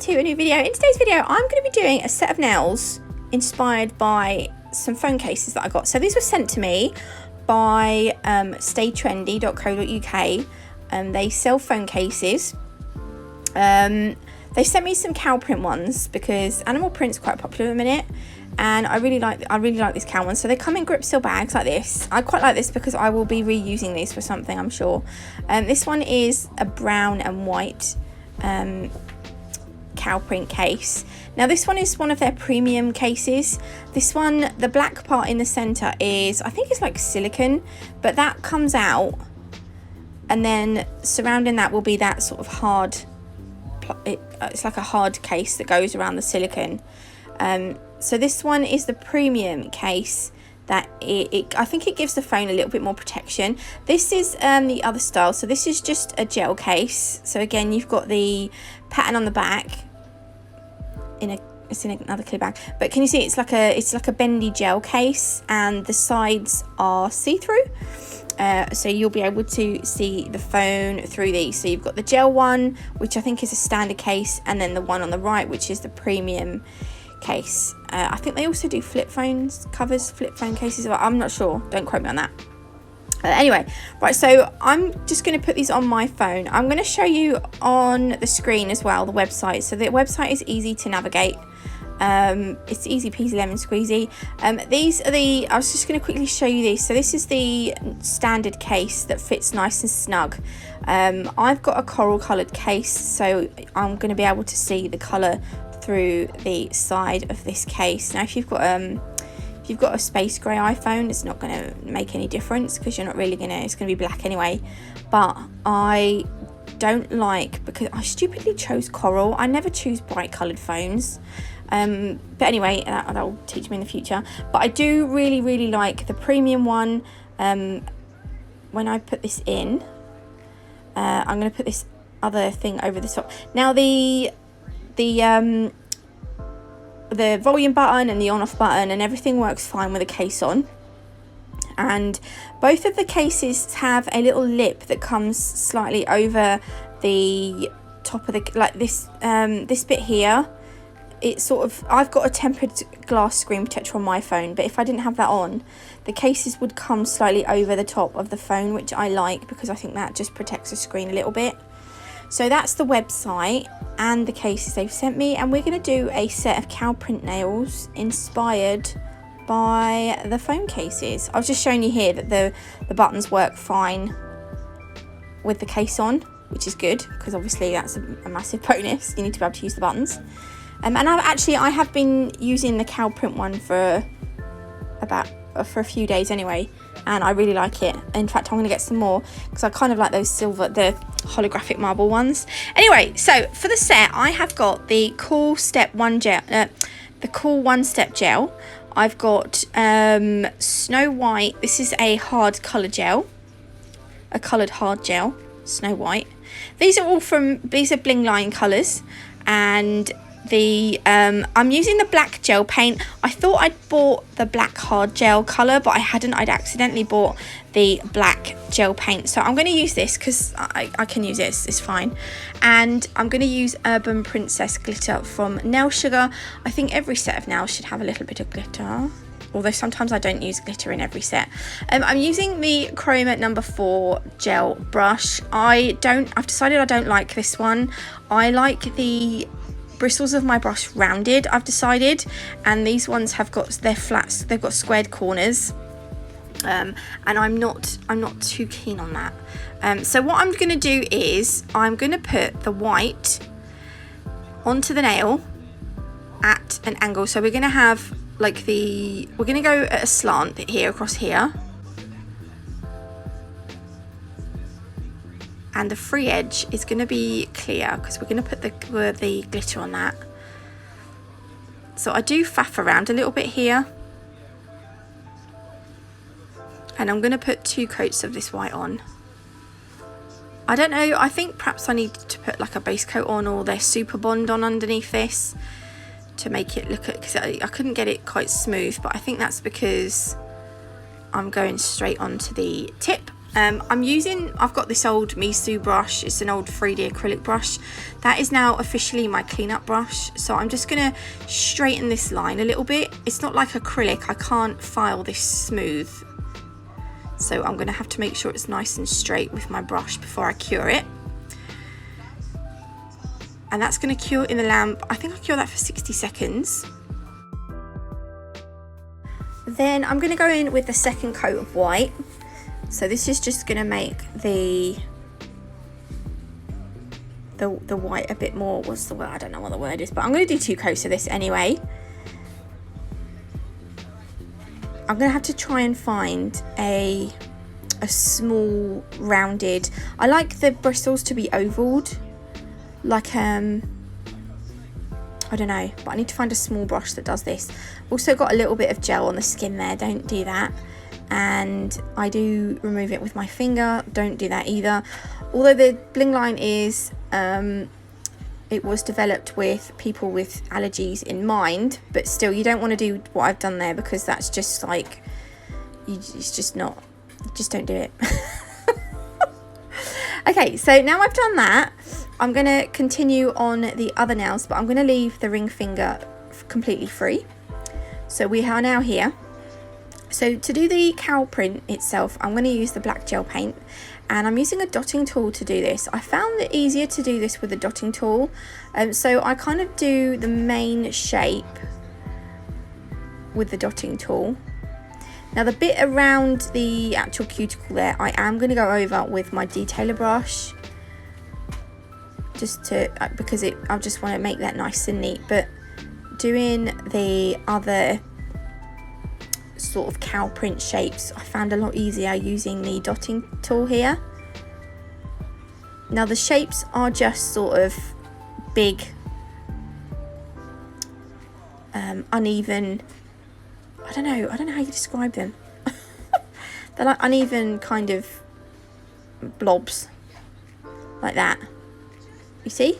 to a new video. In today's video, I'm going to be doing a set of nails inspired by some phone cases that I got. So these were sent to me by staytrendy.co.uk. They sell phone cases. They sent me some cow print ones because animal print's quite popular at the minute, and I really like these cow ones. So they come in grip seal bags like this. I quite like this because I will be reusing these for something, I'm sure. This one is a brown and white cow print case. Now this one is one of their premium cases. This one, the black part in the center is, I think it's like silicone, but that comes out, and then surrounding that will be that sort of hard, it's like a hard case that goes around the silicone. So this one is the premium case that I think it gives the phone a little bit more protection. This is the other style. So this is just a gel case. So again, you've got the pattern on the back it's in another clear bag, but can you see it's like a bendy gel case, and the sides are see-through. So you'll be able to see the phone through these. So you've got the gel one, which I think is a standard case, and then the one on the right, which is the premium case. I think they also do flip phone cases, but I'm not sure, don't quote me on that. Anyway, right, so I'm just going to put these on my phone. I'm going to show you on the screen as well the website. So the website is easy to navigate. It's easy peasy lemon squeezy. These are I was just going to quickly show you these. So this is the standard case that fits nice and snug. I've got a coral coloured case, so I'm going to be able to see the colour through the side of this case. Now if you've got a space grey iPhone, it's not going to make any difference because you're not really it's going to be black anyway. But I don't like, because I stupidly chose coral. I never choose bright coloured phones. But anyway, that'll teach me in the future. But I do really like the premium one. When I put this in, I'm going to put this other thing over the top. Now the volume button and the on-off button and everything works fine with the case on, and both of the cases have a little lip that comes slightly over the top of the, like this bit here. It's sort of, I've got a tempered glass screen protector on my phone, but if I didn't have that on, the cases would come slightly over the top of the phone, which I like because I think that just protects the screen a little bit. So that's the website and the cases they've sent me, and we're going to do a set of cow print nails inspired by the phone cases. I was just showing you here that the buttons work fine with the case on, which is good because obviously that's a massive bonus. You need to be able to use the buttons. And I have been using the cow print one for a few days anyway, and I really like it. In fact, I'm going to get some more because I kind of like those the holographic marble ones. Anyway, so for the set, I have got the Cool Step One gel, the Cool One Step gel. I've got Snow White. This is a hard colour gel, a coloured hard gel, Snow White. These are Blingline colours, and I'm using the black gel paint. I thought I'd bought the black hard gel colour, but I hadn't. I'd accidentally bought the black gel paint, so I'm going to use this because I can use it, it's fine. And I'm going to use Urban Princess glitter from Nail Sugar. I think every set of nails should have a little bit of glitter, although sometimes I don't use glitter in every set. I'm using the Chroma No. 4 gel brush. I've decided I don't like this one. I like the bristles of my brush rounded, I've decided, and these ones have got their flats, they've got squared corners, and I'm not too keen on that. So what I'm going to do is I'm going to put the white onto the nail at an angle. So we're going to have we're going to go at a slant here across here, and the free edge is going to be clear because we're going to put the glitter on that. So I do faff around a little bit here, and I'm going to put 2 coats of this white on. I don't know, I think perhaps I need to put like a base coat on, or their Super Bond on underneath this to make it look, because I couldn't get it quite smooth, but I think that's because I'm going straight onto the tip. I've got this old Misu brush. It's an old 3D acrylic brush. That is now officially my cleanup brush. So I'm just gonna straighten this line a little bit. It's not like acrylic, I can't file this smooth. So I'm gonna have to make sure it's nice and straight with my brush before I cure it. And that's gonna cure in the lamp. I think I'll cure that for 60 seconds. Then I'm gonna go in with the second coat of white. So this is just going to make the white a bit more, what's the word? I don't know what the word is, but I'm going to do 2 coats of this anyway. I'm going to have to try and find a small rounded, I like the bristles to be ovaled, like I don't know, but I need to find a small brush that does this. Also got a little bit of gel on the skin there, don't do that. And I do remove it with my finger, don't do that either. Although the Blingline is, it was developed with people with allergies in mind, but still you don't want to do what I've done there, because that's just like, it's just not, just don't do it. Okay, so now I've done that, I'm going to continue on the other nails, but I'm going to leave the ring finger completely free. So we are now here. So to do the cowl print itself, I'm going to use the black gel paint, and I'm using a dotting tool to do this. I found it easier to do this with a dotting tool, so I kind of do the main shape with the dotting tool. Now the bit around the actual cuticle there, I am going to go over with my detailer brush, just to, because I just want to make that nice and neat. But doing the other sort of cowl print shapes, I found a lot easier using the dotting tool here. Now the shapes are just sort of big, uneven, I don't know how you describe them. They're like uneven kind of blobs, like that, you see,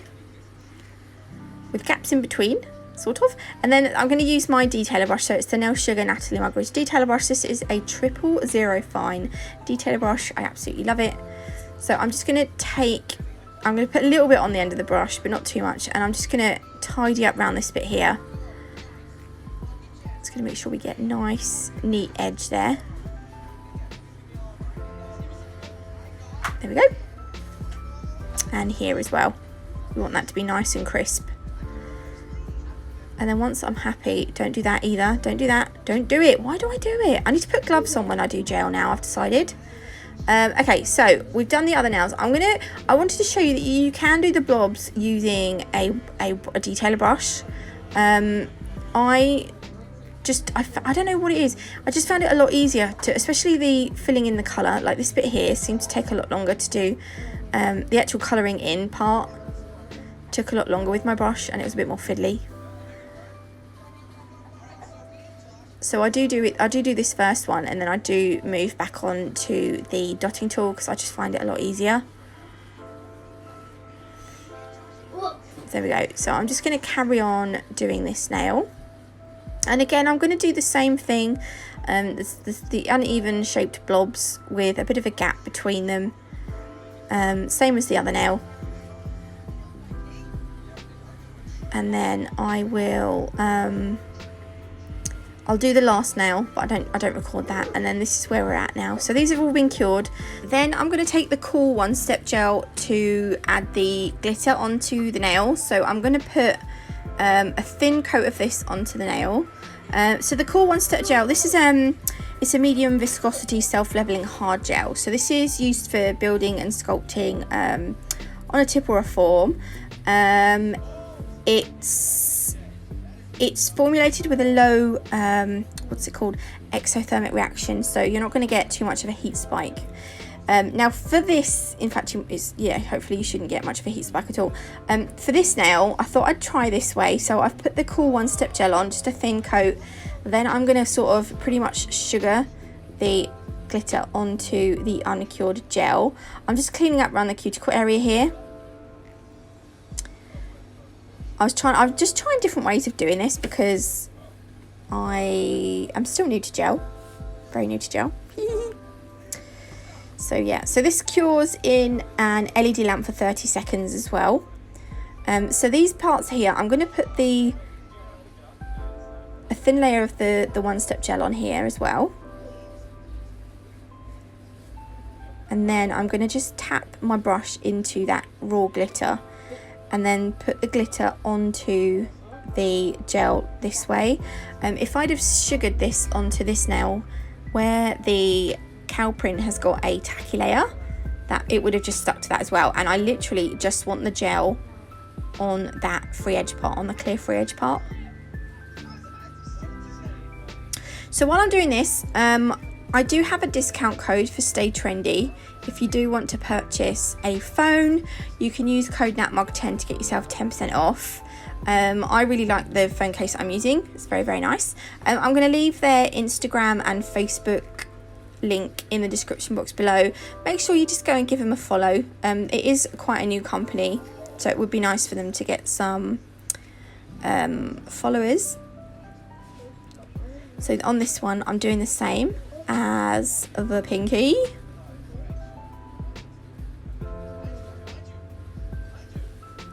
with gaps in between, sort of. And then I'm going to use my detailer brush. So it's the Nail Sugar Natalie Mugridge detailer brush. This is a 000 fine detailer brush. I absolutely love it. So I'm just going to I'm going to put a little bit on the end of the brush, but not too much, and I'm just going to tidy up around this bit here. Just going to make sure we get nice neat edge there. There we go. And here as well, we want that to be nice and crisp. And then once I'm happy, don't do that either. Don't do that. Don't do it. Why do I do it? I need to put gloves on when I do gel now, I've decided. Okay, so we've done the other nails. I wanted to show you that you can do the blobs using a detailer brush. I don't know what it is. I just found it a lot easier to, especially the filling in the colour. Like this bit here seems to take a lot longer to do. The actual colouring in part took a lot longer with my brush, and it was a bit more fiddly. So I do this first one, and then I do move back on to the dotting tool, because I just find it a lot easier. There we go. So I'm just going to carry on doing this nail. And again, I'm going to do the same thing. The uneven shaped blobs with a bit of a gap between them. Same as the other nail. And then I will... I'll do the last nail, but I don't record that. And then this is where we're at now. So these have all been cured. Then I'm going to take the Cool One Step Gel to add the glitter onto the nail. So I'm going to put a thin coat of this onto the nail. So the Cool One Step Gel, this is it's a medium viscosity self-leveling hard gel. So this is used for building and sculpting on a tip or a form. It's formulated with a low, exothermic reaction, so you're not going to get too much of a heat spike. Now for this, in fact, hopefully you shouldn't get much of a heat spike at all. For this nail, I thought I'd try this way, so I've put the Cool One Step Gel on, just a thin coat. Then I'm going to sort of pretty much sugar the glitter onto the uncured gel. I'm just cleaning up around the cuticle area here. I'm just trying different ways of doing this, because I'm still new to gel, very new to gel. So yeah, so this cures in an LED lamp for 30 seconds as well. So these parts here, I'm going to put a thin layer of the one-step gel on here as well. And then I'm going to just tap my brush into that raw glitter and then put the glitter onto the gel this way. If I'd have sugared this onto this nail where the cow print has got a tacky layer, that it would have just stuck to that as well. And I literally just want the gel on that free edge part, on the clear free edge part. So while I'm doing this, I do have a discount code for Stay Trendy. If you do want to purchase a phone, you can use code NATMUG10 to get yourself 10% off. I really like the phone case I'm using. It's very, very nice. I'm going to leave their Instagram and Facebook link in the description box below. Make sure you just go and give them a follow. It is quite a new company, so it would be nice for them to get some followers. So on this one, I'm doing the same as the pinky.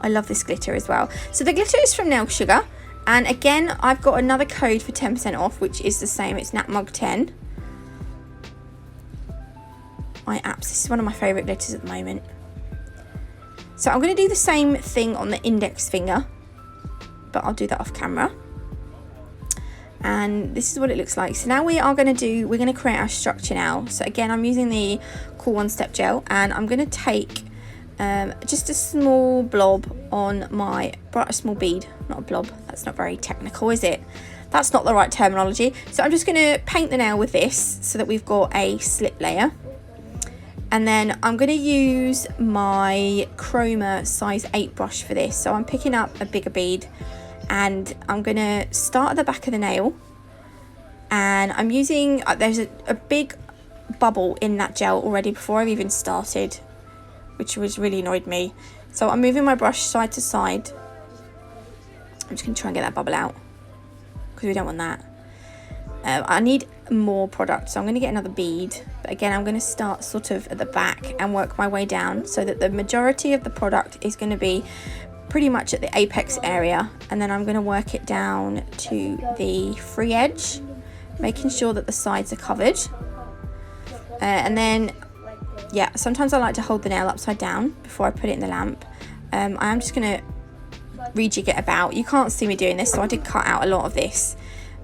I love this glitter as well. So the glitter is from Nail Sugar, and again I've got another code for 10% off, which is the same. It's NatMug10. This is one of my favourite glitters at the moment. So I'm going to do the same thing on the index finger, but I'll do that off camera. And this is what it looks like. So now we're going to create our structure now. So again, I'm using the Cool One Step Gel, and I'm going to take just a small blob on my, a small bead, not a blob, that's not very technical, is it? That's not the right terminology. So I'm just going to paint the nail with this so that we've got a slip layer. And then I'm going to use my Chroma size 8 brush for this. So I'm picking up a bigger bead, and I'm going to start at the back of the nail, and I'm using, there's a big bubble in that gel already before I've even started, which really annoyed me. So I'm moving my brush side to side. I'm just going to try and get that bubble out because we don't want that. I need more product, so I'm going to get another bead, but again I'm going to start sort of at the back and work my way down so that the majority of the product is going to be pretty much at the apex area, and then I'm going to work it down to the free edge, making sure that the sides are covered. And then yeah, sometimes I like to hold the nail upside down before I put it in the lamp. I am just going to rejig it about. You can't see me doing this, so I did cut out a lot of this,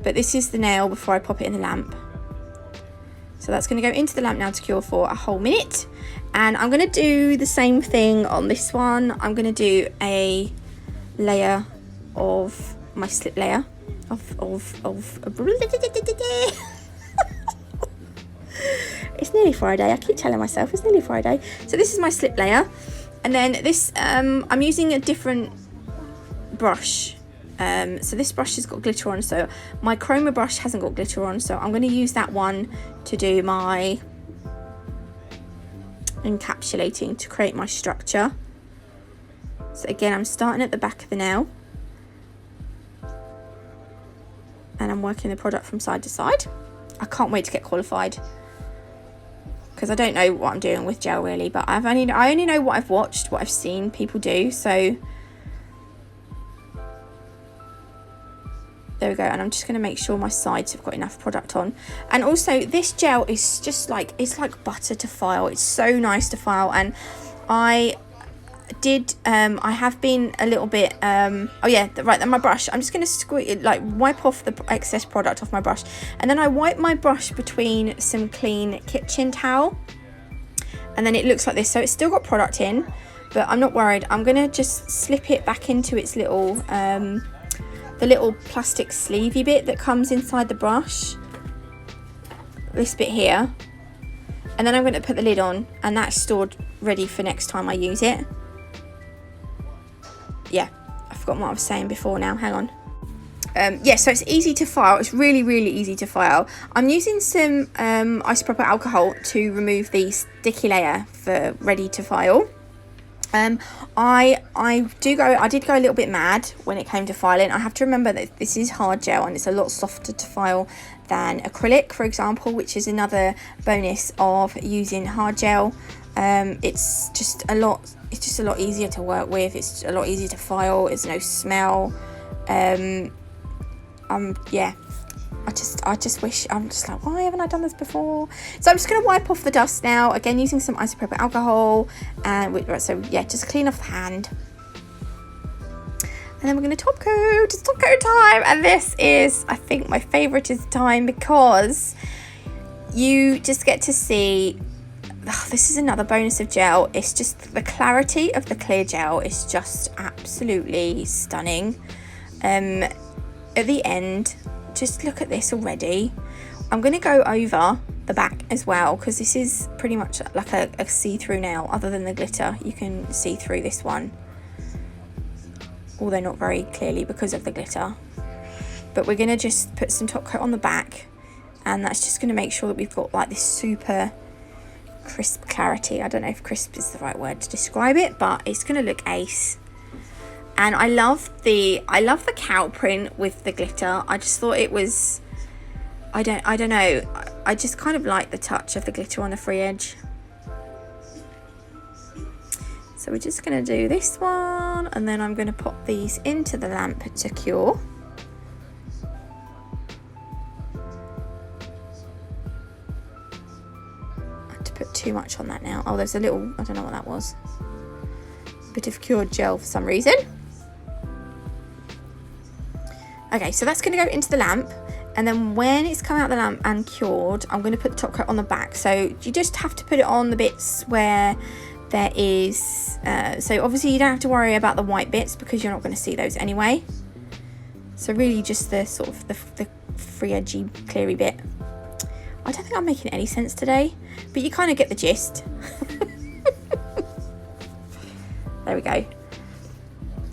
but this is the nail before I pop it in the lamp. So that's going to go into the lamp now to cure for a whole minute. And I'm going to do the same thing on this one. I'm going to do a layer of my slip layer It's nearly Friday. I keep telling myself it's nearly Friday. So this is my slip layer, and then this I'm using a different brush. So this brush has got glitter on, so my Chroma brush hasn't got glitter on, so I'm going to use that one to do my encapsulating, to create my structure. So again, I'm starting at the back of the nail, and I'm working the product from side to side. I can't wait to get qualified, because I don't know what I'm doing with gel really, but I only know what I've watched, what I've seen people do. So there we go, and I'm just going to make sure my sides have got enough product on. And also this gel is just like, it's like butter to file. It's so nice to file, and I have been a little bit oh yeah, right, then my brush, I'm just going to wipe off the excess product off my brush, and then I wipe my brush between some clean kitchen towel, and then it looks like this. So it's still got product in, but I'm not worried. I'm going to just slip it back into its little the little plastic sleevey bit that comes inside the brush, this bit here, and then I'm going to put the lid on, and that's stored ready for next time I use it. Yeah, I forgot what I was saying before now, hang on. Yeah, so it's easy to file. It's really, really easy to file. I'm using some isopropyl alcohol to remove the sticky layer for ready to file. I did go a little bit mad when it came to filing. I have to remember that this is hard gel and it's a lot softer to file than acrylic, for example, which is another bonus of using hard gel. It's just a lot easier to work with. It's a lot easier to file. There's no smell. Yeah, I just wish, I'm just like, why haven't I done this before? So I'm just going to wipe off the dust now, again using some isopropyl alcohol, and so yeah, just clean off the hand. And then we're going to top coat. It's top coat time, and this is, I think, my favourite time because you just get to see, this is another bonus of gel. It's just the clarity of the clear gel is just absolutely stunning. At the end, just look at this already. I'm going to go over the back as well because this is pretty much like a see-through nail. Other than the glitter, you can see through this one, although not very clearly because of the glitter. But we're going to just put some top coat on the back, and that's just going to make sure that we've got like this super crisp clarity. I don't know if crisp is the right word to describe it, but it's going to look ace. And I love the cow print with the glitter. I just thought it was, I don't know, I just kind of like the touch of the glitter on the free edge. So we're just going to do this one, and then I'm going to pop these into the lamp to cure. I had to put too much on that now. Oh, there's a little, I don't know what that was. A bit of cured gel for some reason. Okay, so that's going to go into the lamp, and then when it's come out the lamp and cured, I'm going to put the top coat on the back. So you just have to put it on the bits where there is, so obviously you don't have to worry about the white bits because you're not going to see those anyway. So really just the sort of the free edgy cleary bit. I don't think I'm making any sense today, but you kind of get the gist. There we go.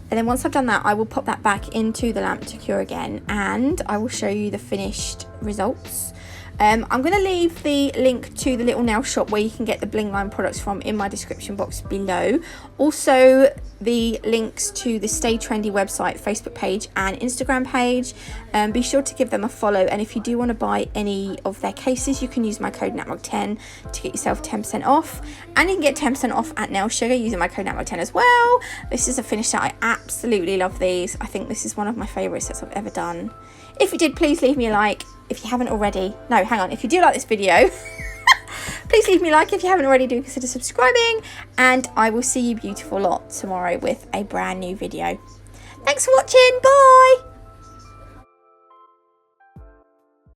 And then once I've done that, I will pop that back into the lamp to cure again, and I will show you the finished results. I'm going to leave the link to the little nail shop where you can get the Blingline products from in my description box below. Also, the links to the Stay Trendy website, Facebook page and Instagram page. Be sure to give them a follow, and if you do want to buy any of their cases, you can use my code NATMUG10 to get yourself 10% off, and you can get 10% off at Nail Sugar using my code NATMUG10 as well. This is a finish set. I absolutely love these. I think this is one of my favourite sets I've ever done. If you did, please leave me a like if you haven't already. No, hang on, if you do like this video please leave me a like. If you haven't already, do consider subscribing, and I will see you beautiful lot tomorrow with a brand new video. Thanks for watching. Bye.